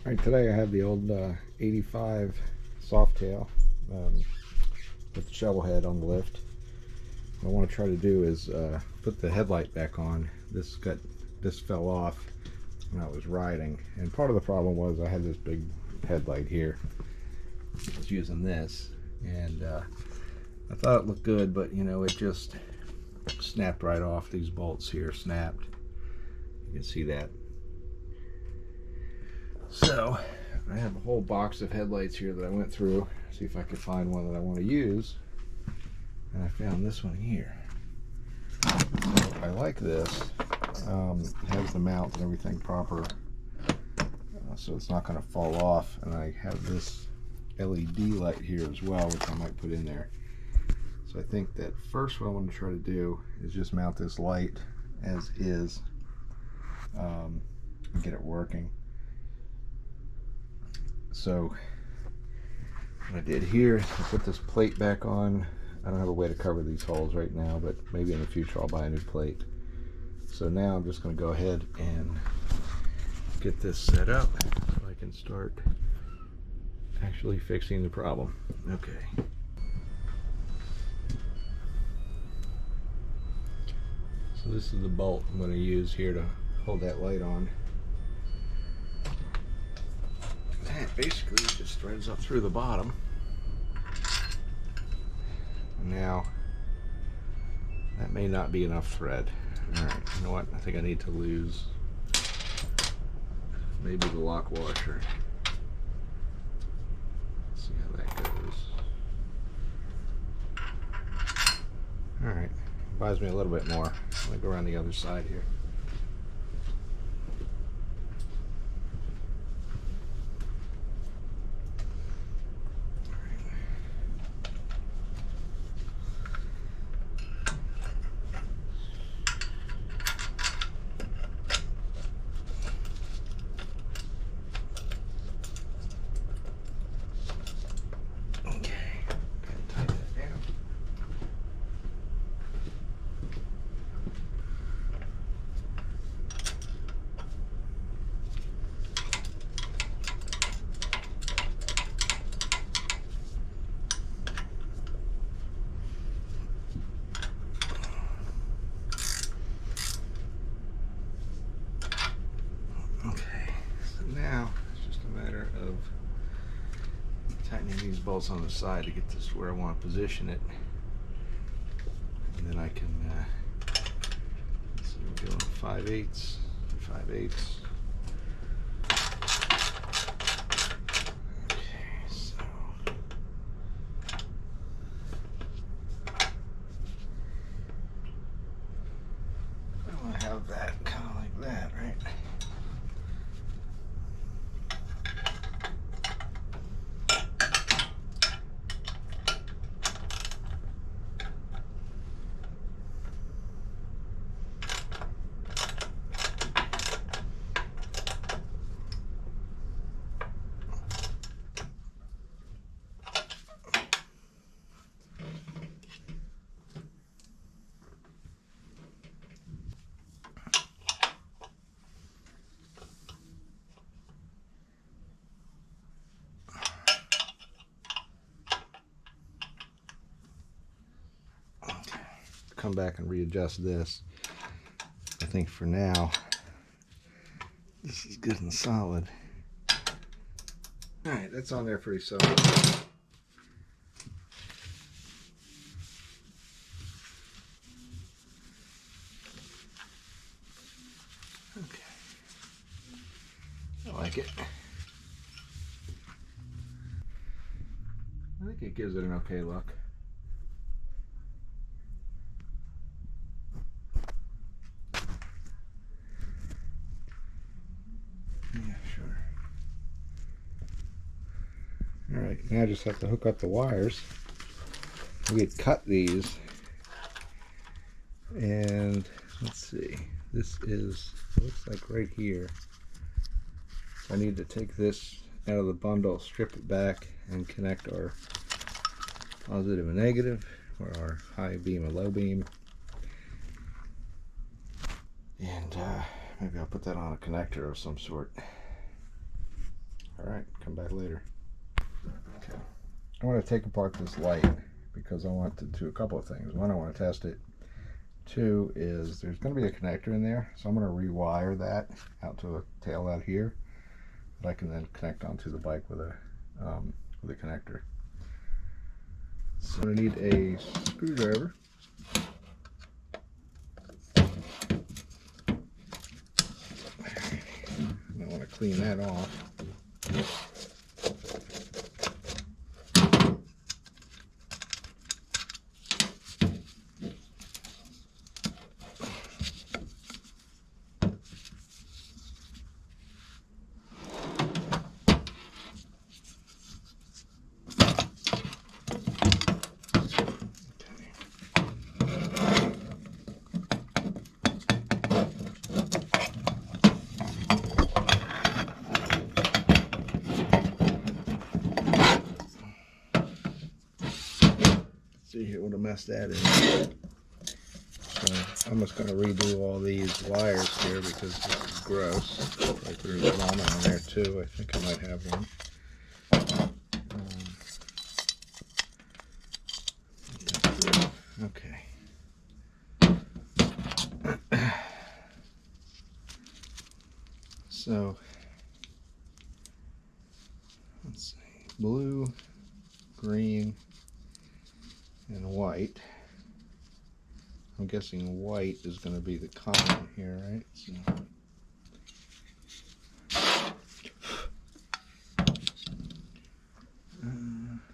Alright, today I have the old 85 Softail with the shovel head on the lift. What I want to try to do is put the headlight back on. This fell off when I was riding, and part of the problem was I had this big headlight here. I was using this, and I thought it looked good, but you know, it just snapped right off. These bolts here snapped. You can see that. So I have a whole box of headlights here that I went through, see if I could find one that I want to use, and I found this one here. So I like this. It has the mount and everything proper, so it's not going to fall off. And I have this LED light here as well, which I might put in there. So I think that first what I want to try to do is just mount this light as is and get it working. So what I did here, I put this plate back on. I don't have a way to cover these holes right now, but maybe in the future I'll buy a new plate. So now I'm just going to go ahead and get this set up so I can start actually fixing the problem. Okay. So this is the bolt I'm going to use here to hold that light on. That basically just threads up through the bottom. Now, that may not be enough thread. Alright, you know what? I think I need to lose maybe the lock washer. Let's see how that goes. Alright, buys me a little bit more. I'm going to go around the other side here. Now it's just a matter of tightening these bolts on the side to get this where I want to position it, and then I can let's see, we're doing 5/8, 5/8. Okay, so I want to have that kind of like that, right? Come back and readjust this. I think for now this is good and solid. Alright, that's on there pretty solid. Okay, I like it. I think it gives it an okay look. Yeah, sure. Alright, now I just have to hook up the wires. We had cut these, and let's see, this is, looks like right here. I need to take this out of the bundle, strip it back, and connect our positive and negative, or our high beam and low beam. And maybe I'll put that on a connector of some sort. All right, come back later. Okay, I want to take apart this light because I want to do a couple of things. One, I want to test it. Two is there's going to be a connector in there, so I'm going to rewire that out to a tail out here that I can then connect onto the bike with a connector. So I'm going to need a screwdriver. I want to clean that off. See here what a mess that is. So I'm just going to redo all these wires here because this is gross. Like there's a llama on there too. I think I might have one. Okay. So let's see, blue, green, and white. I'm guessing white is going to be the common here, right? So,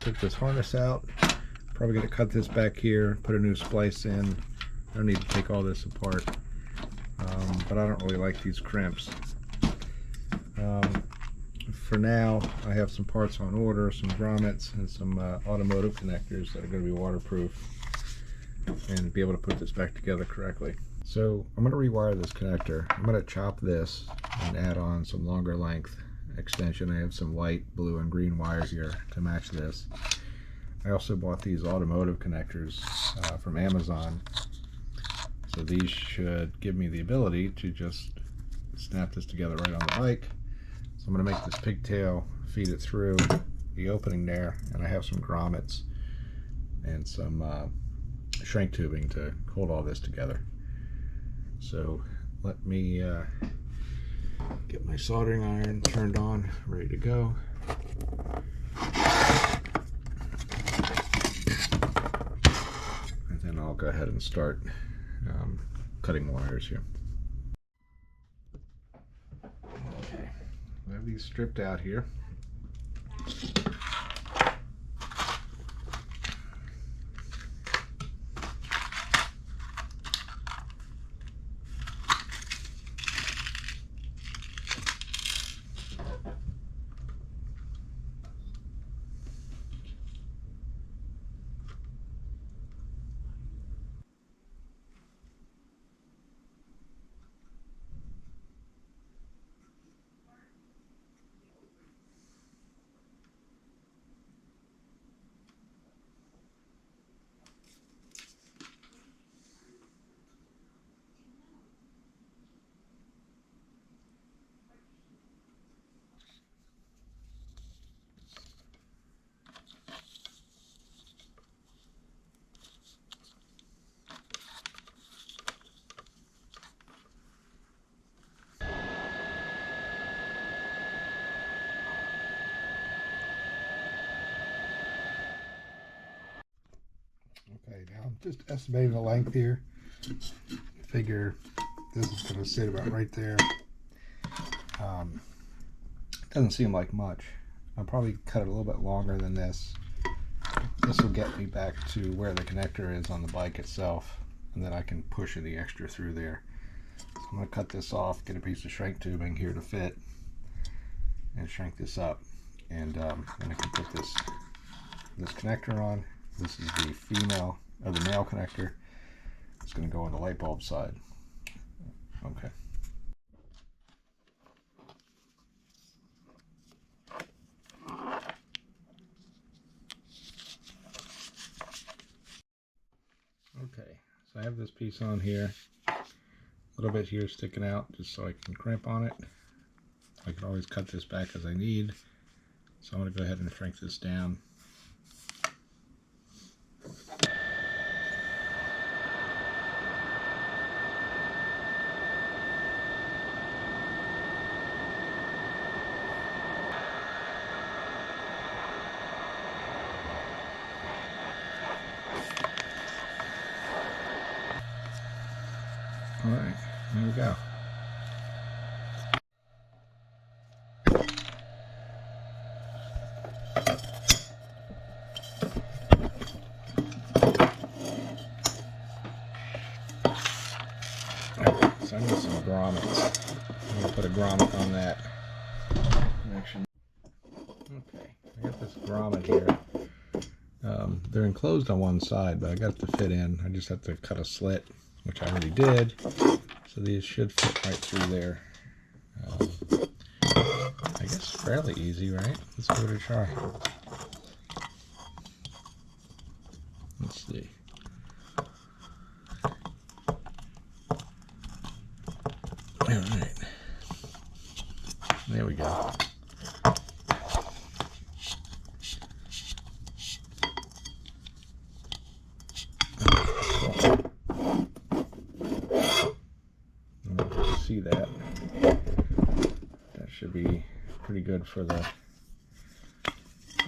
take this harness out. Probably going to cut this back here, put a new splice in. I don't need to take all this apart, but I don't really like these crimps. For now, I have some parts on order, some grommets and some automotive connectors that are going to be waterproof and be able to put this back together correctly. So I'm going to rewire this connector. I'm going to chop this and add on some longer length extension. I have some white, blue, and green wires here to match this. I also bought these automotive connectors from Amazon. So these should give me the ability to just snap this together right on the bike. So I'm going to make this pigtail, feed it through the opening there, and I have some grommets and some shrink tubing to hold all this together. So let me get my soldering iron turned on, ready to go. And then I'll go ahead and start cutting wires here. Okay, I have these stripped out here. Okay, now I'm just estimating the length here. Figure this is going to sit about right there. Doesn't seem like much. I'll probably cut it a little bit longer than this. This will get me back to where the connector is on the bike itself, and then I can push any extra through there. So I'm going to cut this off, get a piece of shrink tubing here to fit, and shrink this up. And then I can put this connector on. This is the female, or the male connector. It's going to go on the light bulb side. Okay. Okay, so I have this piece on here. A little bit here sticking out just so I can crimp on it. Like could always cut this back as I need. So I'm going to go ahead and shrink this down. All right, there we go. So I need some grommets. I'm going to put a grommet on that connection. Okay, I got this grommet here. They're enclosed on one side, but I got it to fit in. I just have to cut a slit, which I already did. So these should fit right through there. I guess fairly easy, right? Let's give it a try. Let's see. All right. There we go. See that? That should be pretty good for the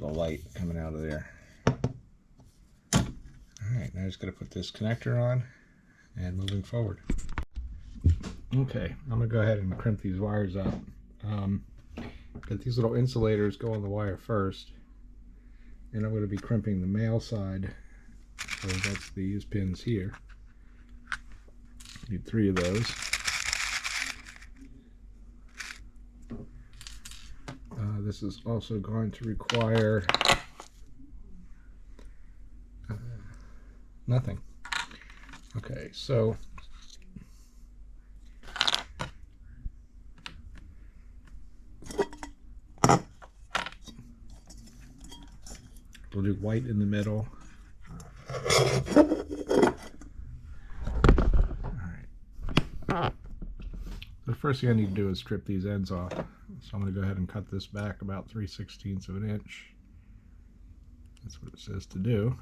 light coming out of there. All right, now I just got to put this connector on and moving forward. Okay, I'm gonna go ahead and crimp these wires up. Got these little insulators go on the wire first, and I'm going to be crimping the male side. So that's these pins here. Need 3 of those. This is also going to require nothing. Okay, so we'll do white in the middle. Alright. The first thing I need to do is strip these ends off. So I'm going to go ahead and cut this back about 3/16 of an inch. That's what it says to do.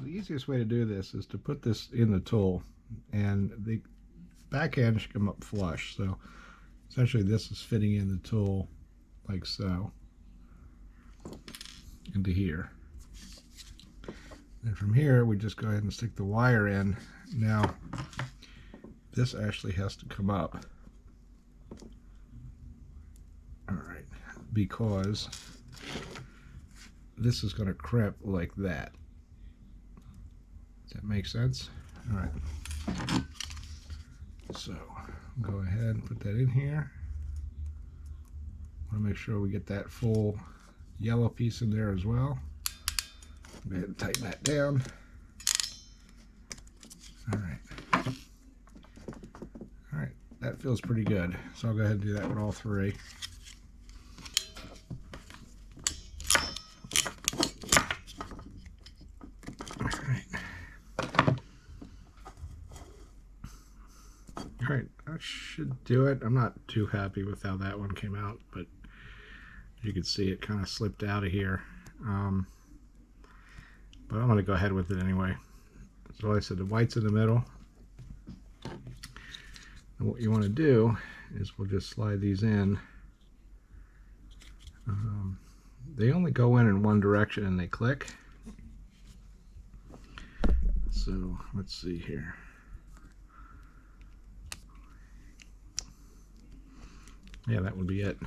The easiest way to do this is to put this in the tool, and the back end should come up flush. So essentially this is fitting in the tool like so into here. And from here we just go ahead and stick the wire in. Now this actually has to come up. Alright, because this is going to crimp like that. Does that make sense? All right. So go ahead and put that in here. Want to make sure we get that full yellow piece in there as well. Go ahead and tighten that down. All right. All right. That feels pretty good. So I'll go ahead and do that with all 3. Alright, that should do it. I'm not too happy with how that one came out, but as you can see, it kind of slipped out of here. But I'm going to go ahead with it anyway. So like I said, the white's in the middle. And what you want to do is we'll just slide these in. They only go in one direction and they click. So let's see here. Yeah, that would be it.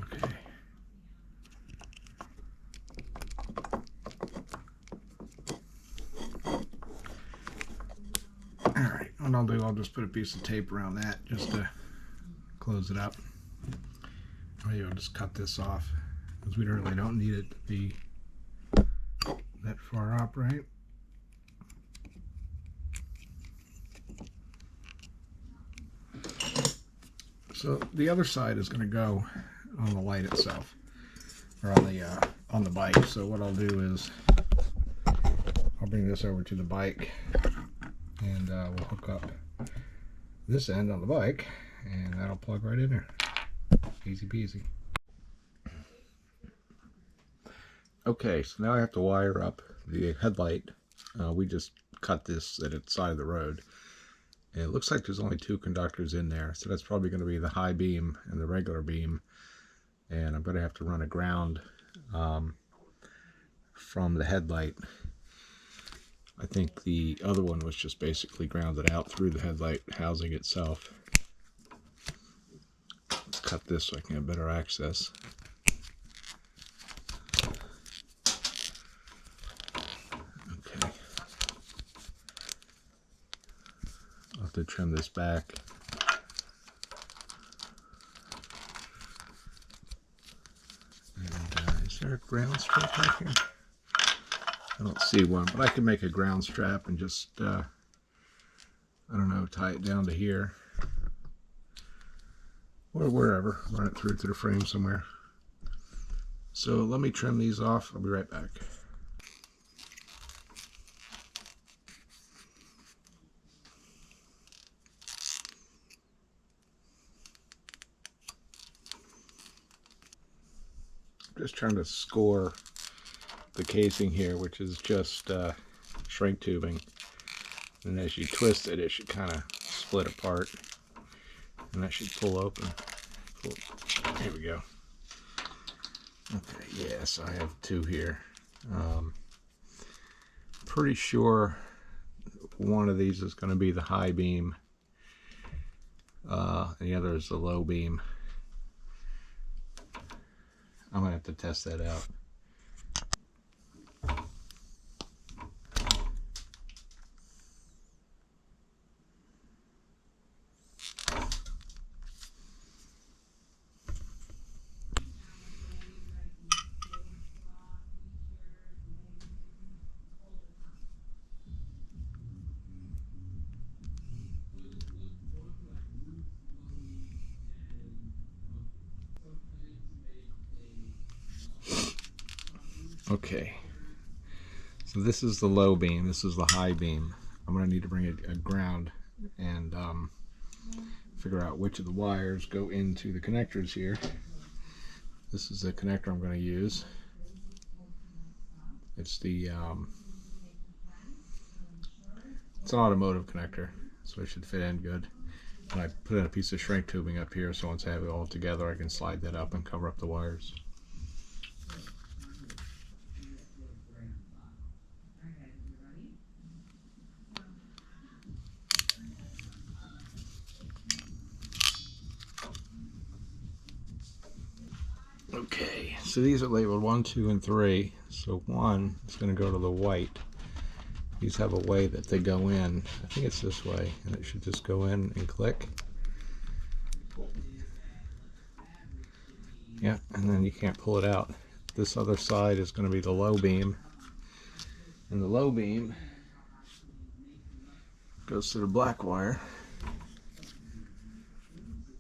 Okay. what I'll do, I'll just put a piece of tape around that just to close it up. Maybe I'll just cut this off because we really don't need it to be that far up, right? So the other side is going to go on the light itself, or on the bike. So what I'll do is I'll bring this over to the bike, and we'll hook up this end on the bike, and that'll plug right in there. Easy peasy. Okay, so now I have to wire up the headlight. We just cut this at the side of the road. And it looks like there's only 2 conductors in there, so that's probably going to be the high beam and the regular beam. And I'm going to have to run a ground from the headlight. I think the other one was just basically grounded out through the headlight housing itself. Let's cut this so I can have better access. Okay. I'll have to trim this back. And is there a ground strap right here? I don't see one, but I can make a ground strap and just, I don't know, tie it down to here. Or wherever. Run it through to the frame somewhere. So let me trim these off. I'll be right back. Just trying to score the casing here, which is just shrink tubing, and as you twist it, it should kind of split apart, and that should pull open. Here we go. Okay, yes, I have 2 here. Pretty sure one of these is going to be the high beam, and the other is the low beam. I'm going to have to test that out. Okay, so this is the low beam, this is the high beam. I'm going to need to bring a ground and figure out which of the wires go into the connectors here. This is the connector I'm going to use. It's the it's an automotive connector, so it should fit in good. And I put in a piece of shrink tubing up here, so once I have it all together I can slide that up and cover up the wires. Okay, so these are labeled 1, 2, and 3. So 1 is going to go to the white. These have a way that they go in. I think it's this way, and it should just go in and click. Yeah, and then you can't pull it out. This other side is going to be the low beam, and the low beam goes to the black wire.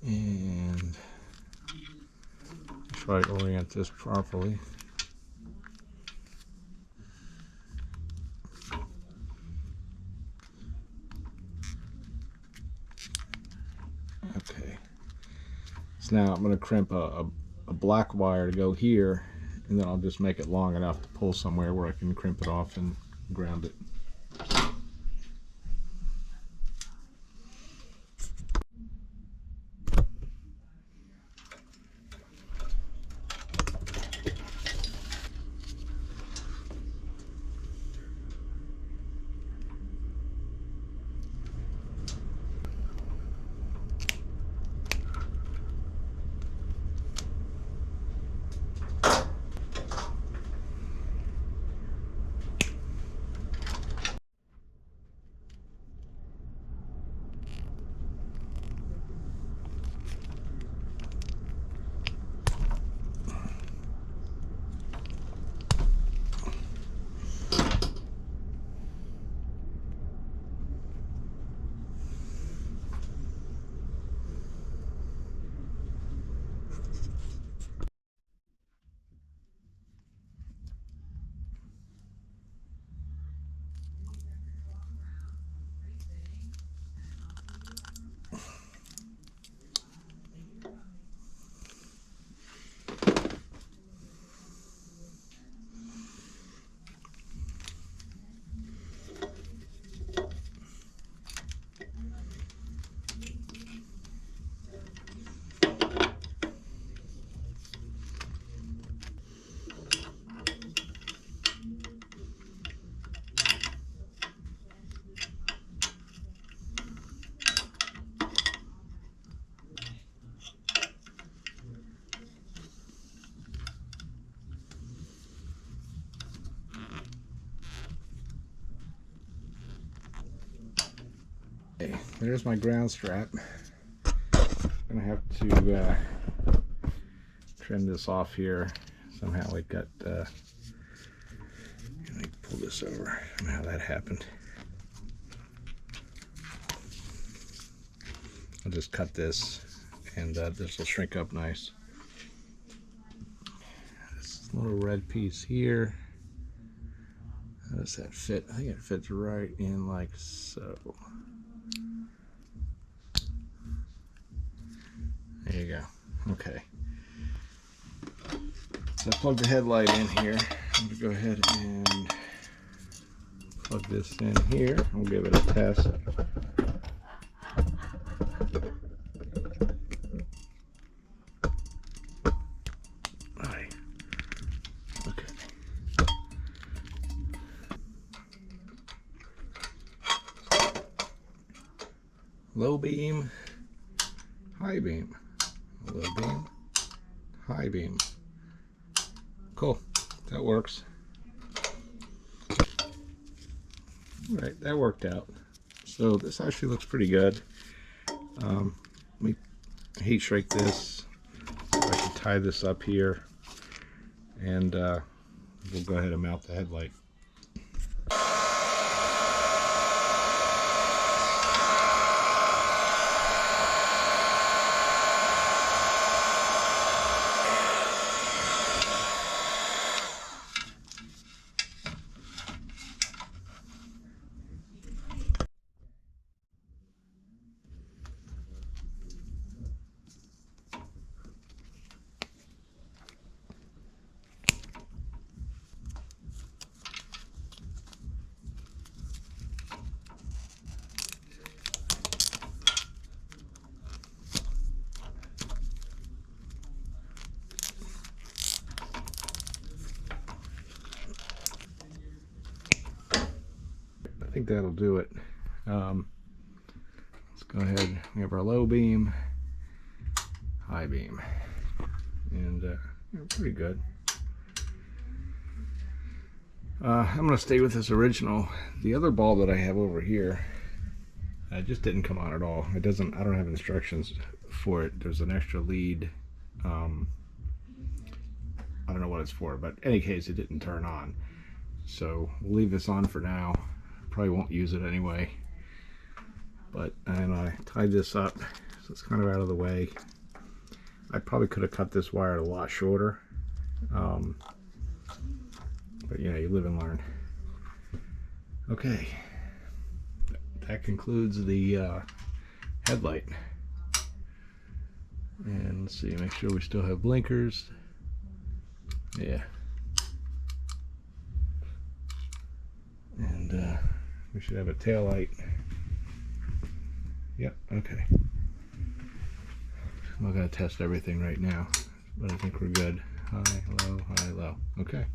And try to orient this properly. Okay, so now I'm going to crimp a black wire to go here, and then I'll just make it long enough to pull somewhere where I can crimp it off and ground it. Okay, there's my ground strap. I'm gonna have to trim this off here somehow. It got let me pull this over. I don't know how that happened. I'll just cut this, and this will shrink up nice. This little red piece here, how does that fit? I think it fits right in like so. There you go. Okay. So I plugged the headlight in here. I'm going to go ahead and plug this in here. We'll give it a test. Alright. Okay. Low beam, high beam. Low beam, high beam. Cool, that works. All right, that worked out. So this actually looks pretty good. Let me heat shrink this. So I can tie this up here, and we'll go ahead and mount the headlight. I think that'll do it. Let's go ahead. We have our low beam, high beam, and pretty good. I'm going to stay with this original. The other bulb that I have over here just didn't come on at all. It doesn't. I don't have instructions for it. There's an extra lead. I don't know what it's for, but in any case, it didn't turn on. So we'll leave this on for now. Probably won't use it anyway. And I tied this up, so it's kind of out of the way. I probably could have cut this wire a lot shorter. But yeah, you live and learn. Okay, that concludes the headlight. And let's see, make sure we still have blinkers. Yeah. And we should have a tail light. Yep, okay. I'm not going to test everything right now, but I think we're good. High, low, okay.